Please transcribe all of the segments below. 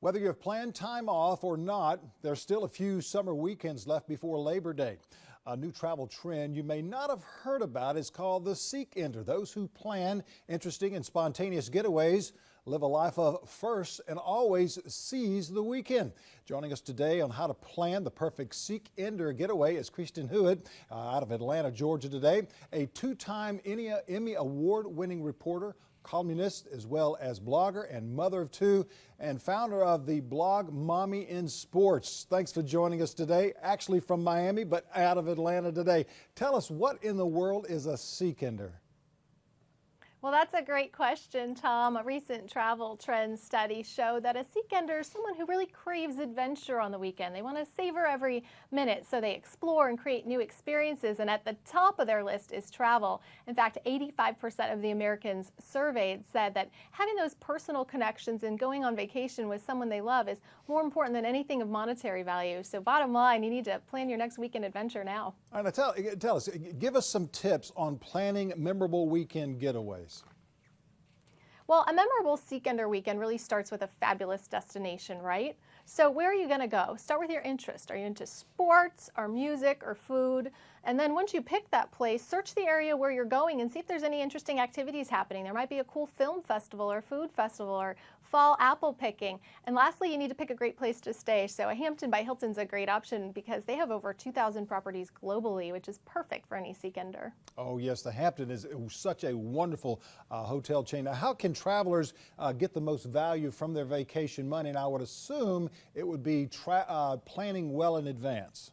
Whether you have planned time off or not, there's still a few summer weekends left before Labor Day. A new travel trend you may not have heard about is called the Seek-Ender. Those who plan interesting and spontaneous getaways live a life of firsts and always seize the weekend. Joining us today on how to plan the perfect Seek-Ender getaway is Kristen Hewitt out of Atlanta, Georgia today, a two-time Emmy Award-winning reporter, columnist, as well as blogger and mother of two, and founder of the blog Mommy in Sports. Thanks for joining us today, actually from Miami, but out of Atlanta today. Tell us, what in the world is a Seek-Ender? Well, that's a great question, Tom. A recent travel trend study showed that a Seek-Ender is someone who really craves adventure on the weekend. They want to savor every minute, so they explore and create new experiences, and at the top of their list is travel. In fact, 85% of the Americans surveyed said that having those personal connections and going on vacation with someone they love is more important than anything of monetary value. So bottom line, you need to plan your next weekend adventure now. All right, now tell us, give us some tips on planning memorable weekend getaways. Well, a memorable Seek-Ender weekend really starts with a fabulous destination, right? So where are you going to go? Start with your interest. Are you into sports or music or food? And then once you pick that place, search the area where you're going and see if there's any interesting activities happening. There might be a cool film festival or food festival or fall apple picking. And lastly, you need to pick a great place to stay. So a Hampton by Hilton is a great option because they have over 2,000 properties globally, which is perfect for any Seek-Ender. Oh yes, the Hampton is such a wonderful hotel chain. Now, how can travelers get the most value from their vacation money? And I would assume it would be planning well in advance.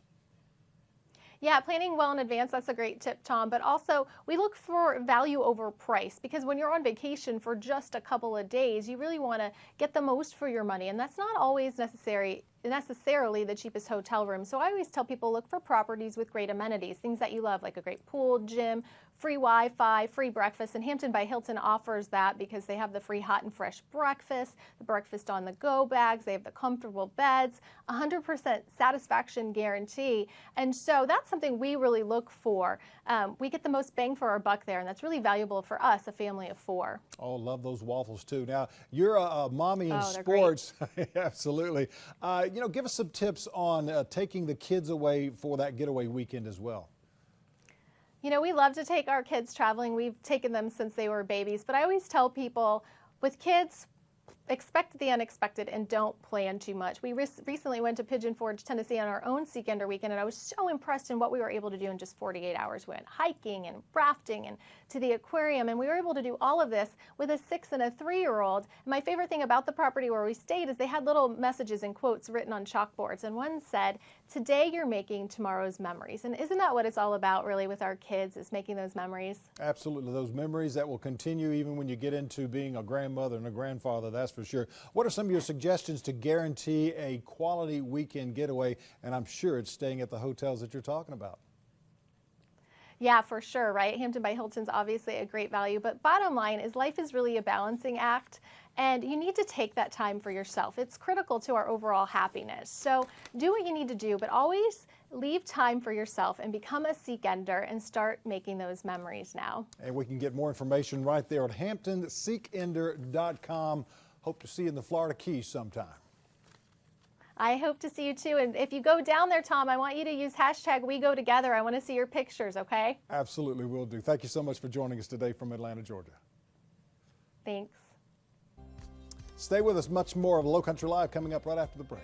Yeah, planning well in advance, that's a great tip, Tom. But also, we look for value over price, because when you're on vacation for just a couple of days, you really want to get the most for your money. And that's not always necessarily the cheapest hotel room. So I always tell people, look for properties with great amenities, things that you love, like a great pool, gym, free Wi-Fi, free breakfast. And Hampton by Hilton offers that because they have the free hot and fresh breakfast, the breakfast on the go bags, they have the comfortable beds, 100% satisfaction guarantee. And so that's something we really look for. We get the most bang for our buck there, and that's really valuable for us, a family of four. Oh, love those waffles too. Now, you're a mommy in sports. Absolutely. Give us some tips on taking the kids away for that getaway weekend as well. You know, we love to take our kids traveling. We've taken them since they were babies, but I always tell people, with kids, expect the unexpected and don't plan too much. We recently went to Pigeon Forge, Tennessee on our own Seek-Ender weekend, and I was so impressed in what we were able to do in just 48 hours. We went hiking and rafting and to the aquarium, and we were able to do all of this with a 6- and a 3-year-old. And my favorite thing about the property where we stayed is they had little messages and quotes written on chalkboards, and one said, "Today you're making tomorrow's memories." And isn't that what it's all about, really, with our kids, is making those memories? Absolutely, those memories that will continue even when you get into being a grandmother and a grandfather, that's for sure. What are some of your suggestions to guarantee a quality weekend getaway? And I'm sure it's staying at the hotels that you're talking about. Yeah, for sure, right? Hampton by Hilton's obviously a great value, but bottom line is life is really a balancing act, and you need to take that time for yourself. It's critical to our overall happiness. So do what you need to do, but always leave time for yourself and become a Seek-Ender and start making those memories now. And we can get more information right there at hamptonseekender.com. Hope to see you in the Florida Keys sometime. I hope to see you too. And if you go down there, Tom, I want you to use #WeGoTogether. I want to see your pictures, okay? Absolutely, will do. Thank you so much for joining us today from Atlanta, Georgia. Thanks. Stay with us. Much more of Low Country Live coming up right after the break.